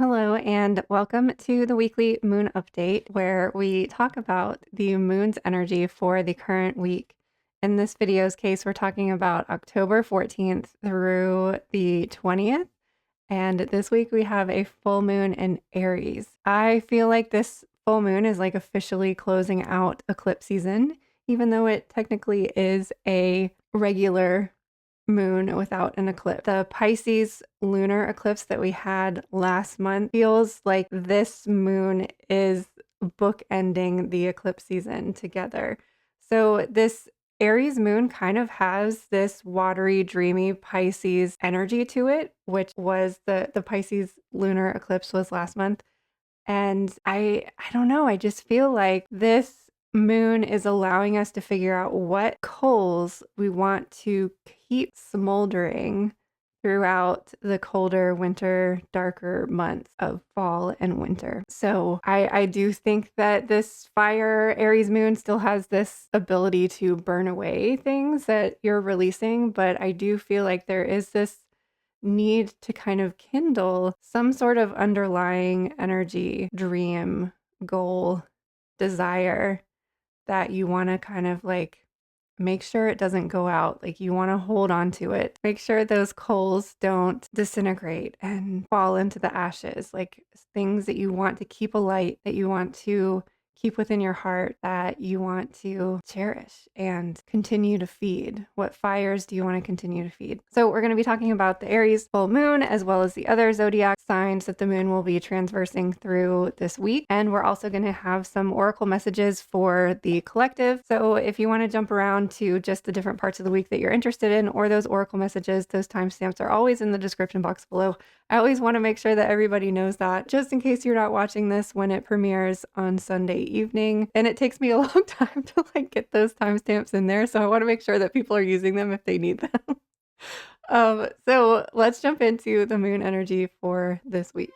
Hello, and welcome to the weekly moon update where we talk about the moon's energy for the current week. In this video's case, we're talking about October 14th through the 20th. And this week we have a full moon in Aries. I feel like this full moon is like officially closing out eclipse season, even though it technically is a regular moon without an eclipse. The Pisces lunar eclipse that we had last month feels like this moon is bookending the eclipse season together. So this Aries moon kind of has this watery, dreamy Pisces energy to it, which was the Pisces lunar eclipse was last month. And I don't know, I just feel like this moon is allowing us to figure out what coals we want to keep smoldering throughout the colder winter, darker months of fall and winter. So I do think that this fire Aries moon still has this ability to burn away things that you're releasing, but I do feel like there is this need to kind of kindle some sort of underlying energy, dream, goal, desire that you want to kind of like make sure it doesn't go out. Like you want to hold on to it. Make sure those coals don't disintegrate and fall into the ashes. Like things that you want to keep alight, that you want to keep within your heart, that you want to cherish and continue to feed. What fires do you want to continue to feed? So we're going to be talking about the Aries full moon as well as the other zodiac signs that the moon will be transversing through this week. And we're also going to have some oracle messages for the collective. So if you want to jump around to just the different parts of the week that you're interested in or those oracle messages, those timestamps are always in the description box below. I always want to make sure that everybody knows that, just in case you're not watching this when it premieres on Sunday evening. And it takes me a long time to like get those timestamps in there, so I want to make sure that people are using them if they need them. So let's jump into the moon energy for this week.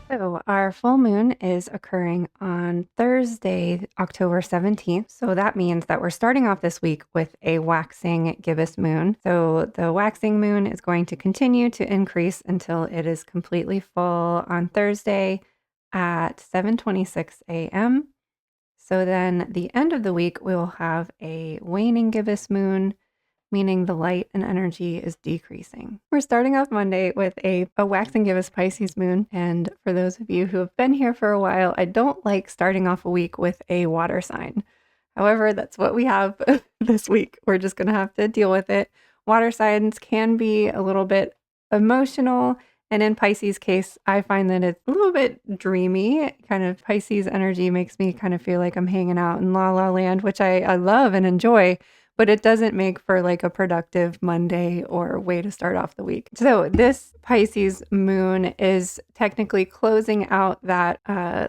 So our full moon is occurring on Thursday, October 17th. So that means that we're starting off this week with a waxing gibbous moon. So the waxing moon is going to continue to increase until it is completely full on Thursday at 7:26 a.m. So then the end of the week, we will have a waning gibbous moon, meaning the light and energy is decreasing. We're starting off Monday with a waxing gibbous Pisces moon. And for those of you who have been here for a while, I don't like starting off a week with a water sign. However, that's what we have this week. We're just going to have to deal with it. Water signs can be a little bit emotional. And in Pisces case, I find that it's a little bit dreamy. Kind of Pisces energy makes me kind of feel like I'm hanging out in La La Land, which I love and enjoy, but it doesn't make for like a productive Monday or way to start off the week. So this Pisces moon is technically closing out that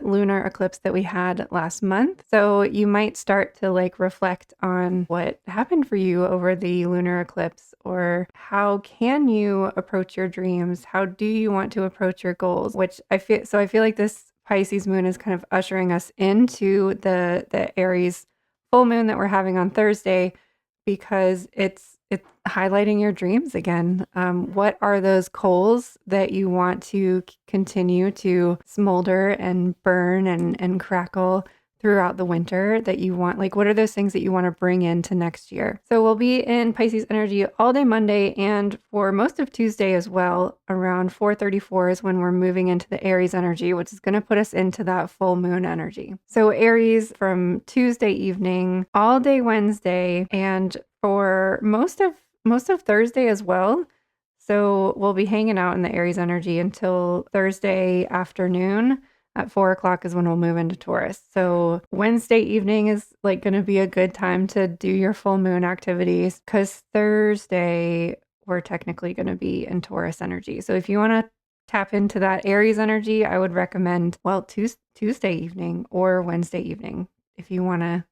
lunar eclipse that we had last month. So you might start to like reflect on what happened for you over the lunar eclipse, or how can you approach your dreams? How do you want to approach your goals? I feel like this Pisces moon is kind of ushering us into the Aries full moon that we're having on Thursday, because it's highlighting your dreams again. What are those coals that you want to continue to smolder and burn and crackle throughout the winter that you want, like what are those things that you want to bring into next year. So we'll be in Pisces energy all day Monday and for most of Tuesday as well. Around 4:34 is when we're moving into the Aries energy, which is going to put us into that full moon energy. So Aries from Tuesday evening all day Wednesday and for most of Thursday as well. So we'll be hanging out in the Aries energy until Thursday afternoon. At 4 o'clock is when we'll move into Taurus. So Wednesday evening is like going to be a good time to do your full moon activities because Thursday we're technically going to be in Taurus energy. So if you want to tap into that Aries energy, I would recommend, well, Tuesday evening or Wednesday evening if you want to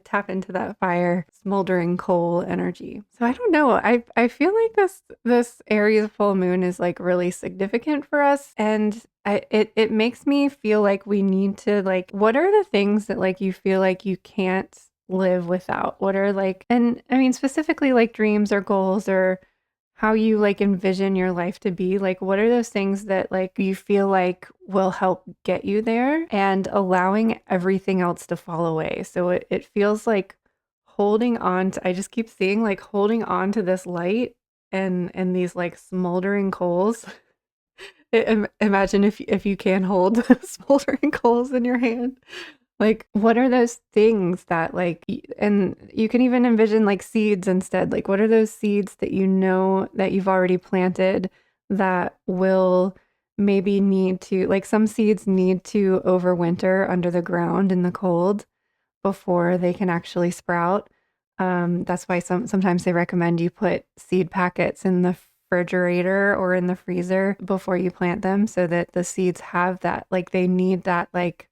tap into that fire, smoldering coal energy. So I don't know. I feel like this Aries full moon is like really significant for us, and it makes me feel like we need to like, what are the things that like you feel like you can't live without? What are like, and I mean specifically like dreams or goals or how you like envision your life to be, like what are those things that like you feel like will help get you there, and allowing everything else to fall away. So it feels like holding on to, I just keep seeing like holding on to this light and these like smoldering coals. Imagine if you can hold smoldering coals in your hand. Like, what are those things that like, and you can even envision like seeds instead. Like, what are those seeds that you know that you've already planted that will maybe need to, like, some seeds need to overwinter under the ground in the cold before they can actually sprout. That's why sometimes they recommend you put seed packets in the refrigerator or in the freezer before you plant them so that the seeds have that, like, they need that like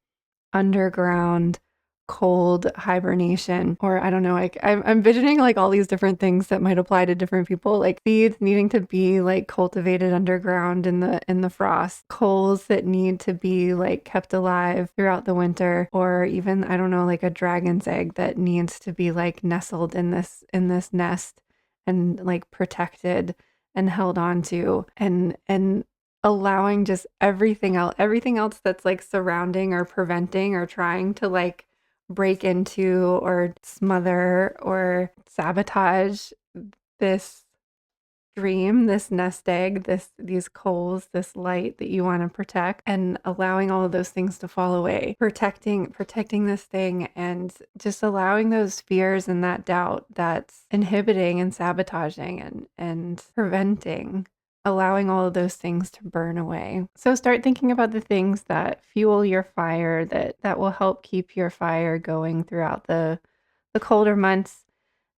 underground cold hibernation. Or I don't know, like I'm envisioning like all these different things that might apply to different people, like seeds needing to be like cultivated underground in the frost, coals that need to be like kept alive throughout the winter, or even I don't know, like a dragon's egg that needs to be like nestled in this nest and like protected and held on to, and allowing just everything else that's like surrounding or preventing or trying to like break into or smother or sabotage this dream, this nest egg, these coals, this light that you want to protect, and allowing all of those things to fall away, protecting this thing, and just allowing those fears and that doubt that's inhibiting and sabotaging and preventing, allowing all of those things to burn away. So start thinking about the things that fuel your fire, that will help keep your fire going throughout the colder months.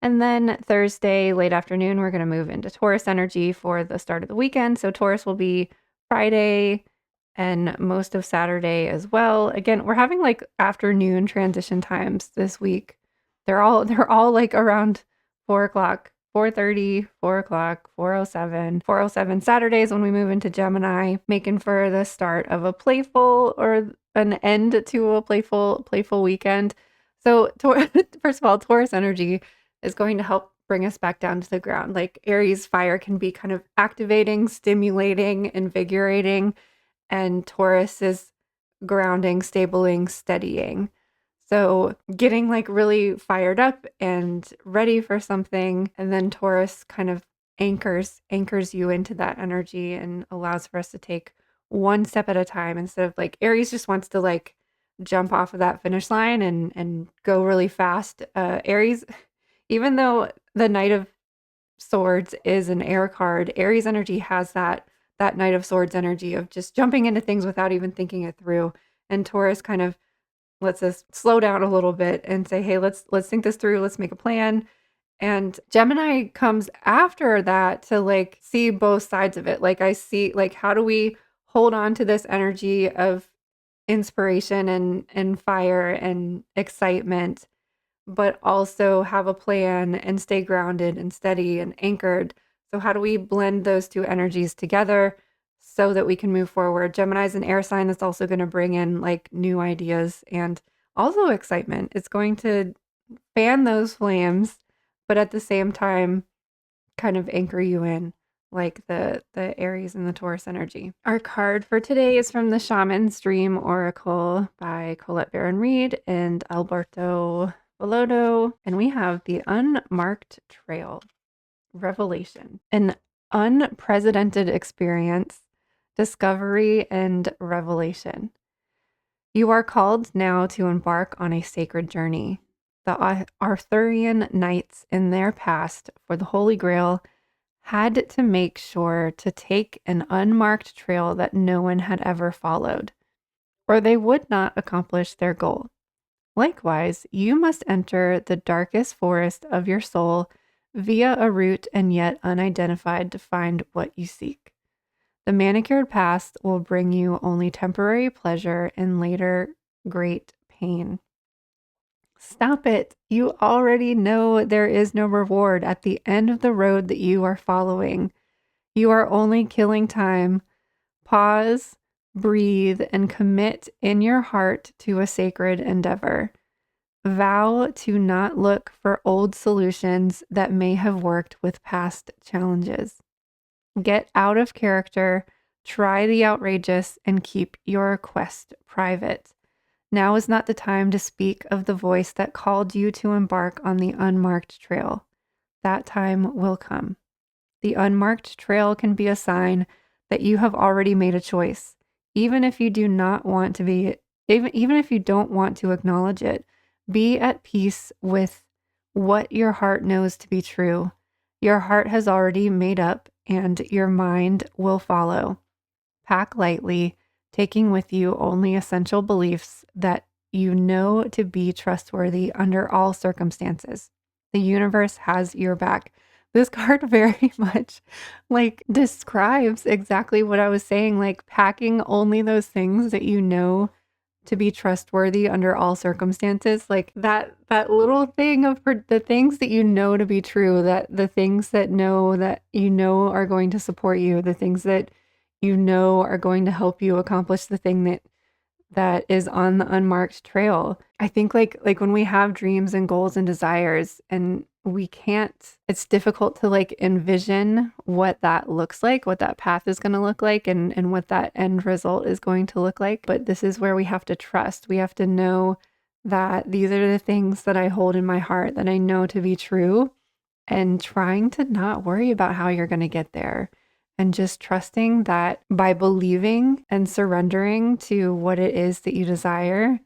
And then Thursday, late afternoon, we're going to move into Taurus energy for the start of the weekend. So Taurus will be Friday and most of Saturday as well. Again, we're having like afternoon transition times this week. They're all like around 4 o'clock, 4:30, 4 o'clock, 4:07, 4:07 Saturdays when we move into Gemini, making for the start of a playful or an end to a playful weekend. So first of all, Taurus energy is going to help bring us back down to the ground. Like Aries fire can be kind of activating, stimulating, invigorating, and Taurus is grounding, stabling, steadying. So getting like really fired up and ready for something, and then Taurus kind of anchors you into that energy and allows for us to take one step at a time instead of like Aries just wants to like jump off of that finish line and go really fast. Aries, even though the Knight of Swords is an air card, Aries energy has that Knight of Swords energy of just jumping into things without even thinking it through. And Taurus kind of lets us slow down a little bit and say, hey, let's think this through, let's make a plan. And Gemini comes after that to like see both sides of it. Like I see like how do we hold on to this energy of inspiration and fire and excitement, but also have a plan and stay grounded and steady and anchored. So how do we blend those two energies together so that we can move forward? Gemini is an air sign that's also going to bring in like new ideas and also excitement. It's going to fan those flames, but at the same time kind of anchor you in. like the Aries and the Taurus energy. Our card for today is from the Shaman's Dream Oracle by Colette Baron Reed and Alberto Volodo, and we have the Unmarked Trail. Revelation. An unprecedented experience, discovery, and revelation. You are called now to embark on a sacred journey. The Arthurian knights in their past for the Holy Grail had to make sure to take an unmarked trail that no one had ever followed, or they would not accomplish their goal. Likewise, you must enter the darkest forest of your soul via a route and yet unidentified to find what you seek. The manicured past will bring you only temporary pleasure and later great pain. Stop it. You already know there is no reward at the end of the road that you are following. You are only killing time. Pause, breathe, and commit in your heart to a sacred endeavor. Vow to not look for old solutions that may have worked with past challenges. Get out of character, try the outrageous, and keep your quest private. Now is not the time to speak of the voice that called you to embark on the unmarked trail. That time will come. The unmarked trail can be a sign that you have already made a choice, even if you do not want to be, even if you don't want to acknowledge it. Be at peace with what your heart knows to be true. Your heart has already made up, and your mind will follow. Pack lightly, taking with you only essential beliefs that you know to be trustworthy under all circumstances. The universe has your back. This card very much like describes exactly what I was saying, like packing only those things that you know to be trustworthy under all circumstances. Like that little thing of the things that you know to be true, that the things that you know are going to support you, the things that you know are going to help you accomplish the thing that is on the unmarked trail. I think like when we have dreams and goals and desires and we can't, it's difficult to like envision what that looks like, what that path is going to look like and what that end result is going to look like. But this is where we have to trust. We have to know that these are the things that I hold in my heart that I know to be true, and trying to not worry about how you're going to get there. And just trusting that by believing and surrendering to what it is that you desire,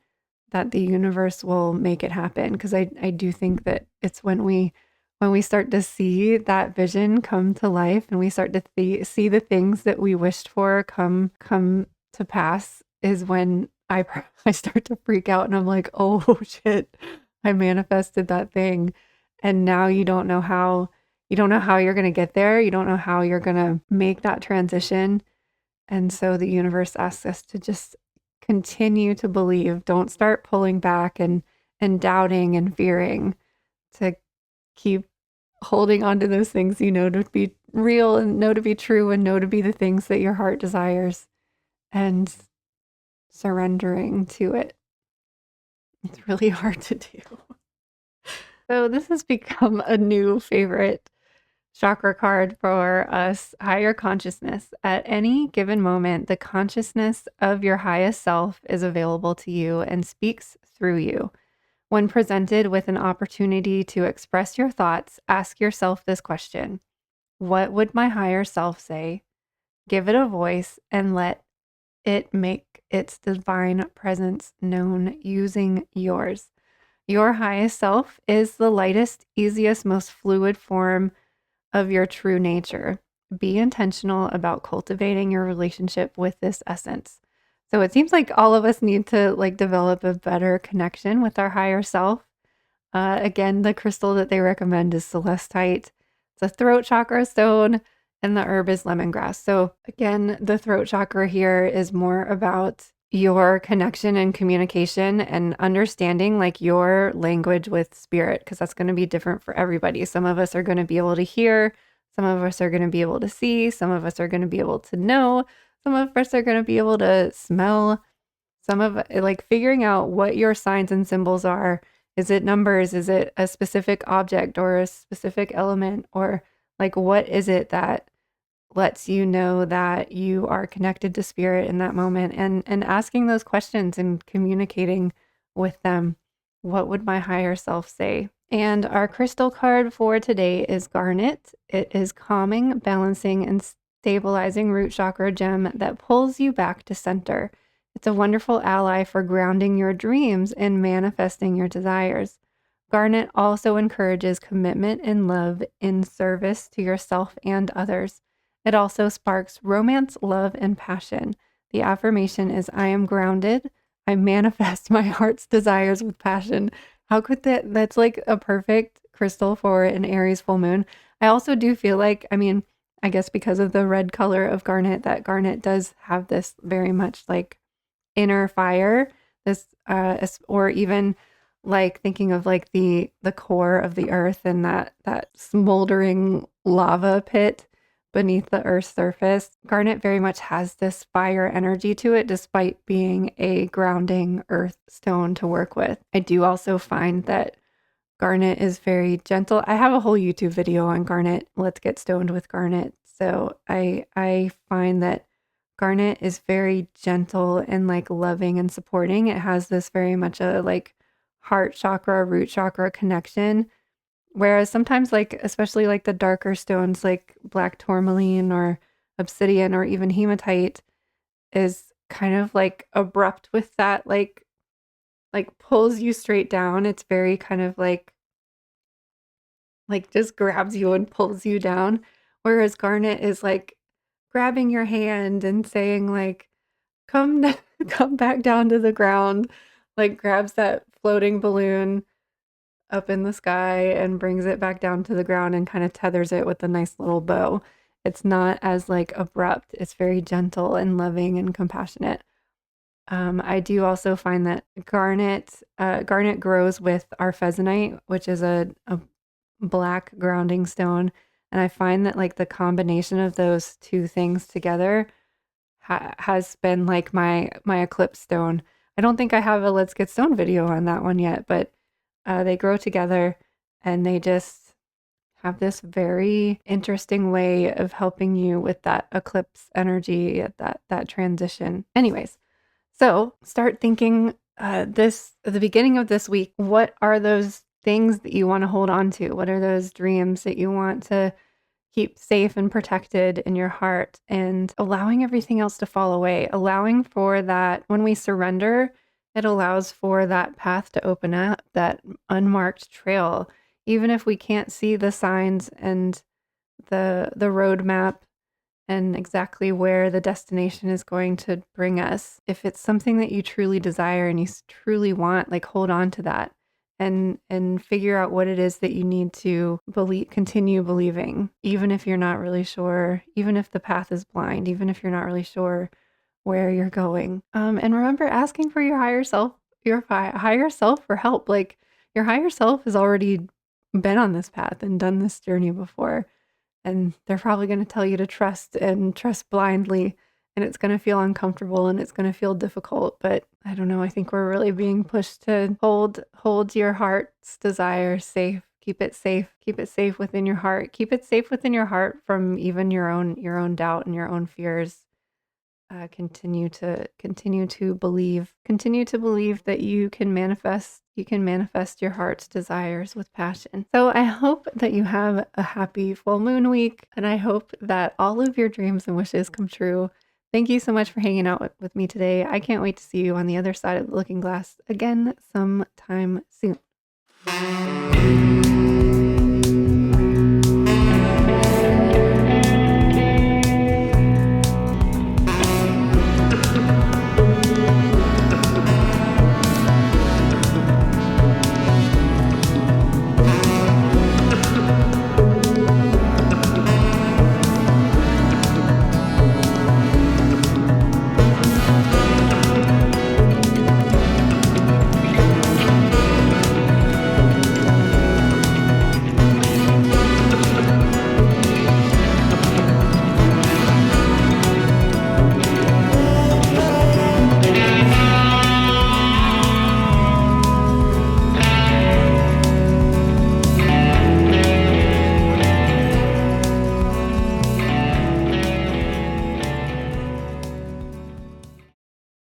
that the universe will make it happen. Because I do think that it's when we start to see that vision come to life and we start to see the things that we wished for come to pass is when I start to freak out and I'm like, oh shit, I manifested that thing. And now you don't know how you're going to get there. You don't know how you're going to make that transition. And so the universe asks us to just continue to believe. Don't start pulling back and doubting and fearing, to keep holding on to those things you know to be real and know to be true and know to be the things that your heart desires, and surrendering to it. It's really hard to do. So this has become a new favorite chakra card for us. Higher consciousness. At any given moment, the consciousness of your highest self is available to you and speaks through you. When presented with an opportunity to express your thoughts, ask yourself this question: what would my higher self say? Give it a voice and let it make its divine presence known using yours. Your highest self is the lightest, easiest, most fluid form of your true nature. Be intentional about cultivating your relationship with this essence. So it seems like all of us need to like develop a better connection with our higher self. Again, the crystal that they recommend is celestite. It's a throat chakra stone, and the herb is lemongrass. So again, the throat chakra here is more about your connection and communication and understanding like your language with spirit, because that's going to be different for everybody. Some of us are going to be able to hear, some of us are going to be able to see, some of us are going to be able to know, some of us are going to be able to smell. Some of like figuring out what your signs and symbols are. Is it numbers? Is it a specific object or a specific element? Or like what is it that lets you know that you are connected to spirit in that moment, and asking those questions and communicating with them. What would my higher self say? And our crystal card for today is garnet. It is calming, balancing, and stabilizing root chakra gem that pulls you back to center. It's a wonderful ally for grounding your dreams and manifesting your desires. Garnet also encourages commitment and love in service to yourself and others. It also sparks romance, love, and passion. The affirmation is, I am grounded. I manifest my heart's desires with passion. How could that's like a perfect crystal for an Aries full moon. I also do feel like, I mean, I guess because of the red color of garnet, that garnet does have this very much like inner fire, this or even like thinking of like the core of the earth and that smoldering lava pit beneath the earth's surface. Garnet very much has this fire energy to it, despite being a grounding earth stone to work with. I do also find that garnet is very gentle. I have a whole YouTube video on garnet. Let's get stoned with garnet. So I find that garnet is very gentle and like loving and supporting. It has this very much a like heart chakra, root chakra connection. Whereas sometimes like, especially like the darker stones like black tourmaline or obsidian or even hematite is kind of like abrupt with that, like pulls you straight down. It's very kind of like just grabs you and pulls you down. Whereas garnet is like grabbing your hand and saying like, come come back down to the ground, like grabs that floating balloon up in the sky and brings it back down to the ground and kind of tethers it with a nice little bow. It's not as like abrupt. It's very gentle and loving and compassionate. I do also find that garnet grows with our arfesanite, which is a black grounding stone. And I find that like the combination of those two things together has been like my eclipse stone. I don't think I have a Let's Get Stone video on that one yet, but they grow together and they just have this very interesting way of helping you with that eclipse energy, that transition. Anyways, so start thinking this at the beginning of this week. What are those things that you want to hold on to? What are those dreams that you want to keep safe and protected in your heart, and allowing everything else to fall away, allowing for that when we surrender, it allows for that path to open up, that unmarked trail. Even if we can't see the signs and the roadmap and exactly where the destination is going to bring us, if it's something that you truly desire and you truly want, like hold on to that and figure out what it is that you need to believe, continue believing, even if you're not really sure, even if the path is blind, even if you're not really sure where you're going. And remember asking for your higher self, higher self for help. Like your higher self has already been on this path and done this journey before. And they're probably going to tell you to trust and trust blindly. And it's going to feel uncomfortable and it's going to feel difficult. But I don't know. I think we're really being pushed to hold your heart's desire safe. Keep it safe. Keep it safe within your heart. Keep it safe within your heart from even your own doubt and your own fears. Continue to believe that you can manifest your heart's desires with passion. So I hope that you have a happy full moon week, and I hope that all of your dreams and wishes come true. Thank you so much for hanging out with me today. I can't wait to see you on the other side of the looking glass again sometime soon.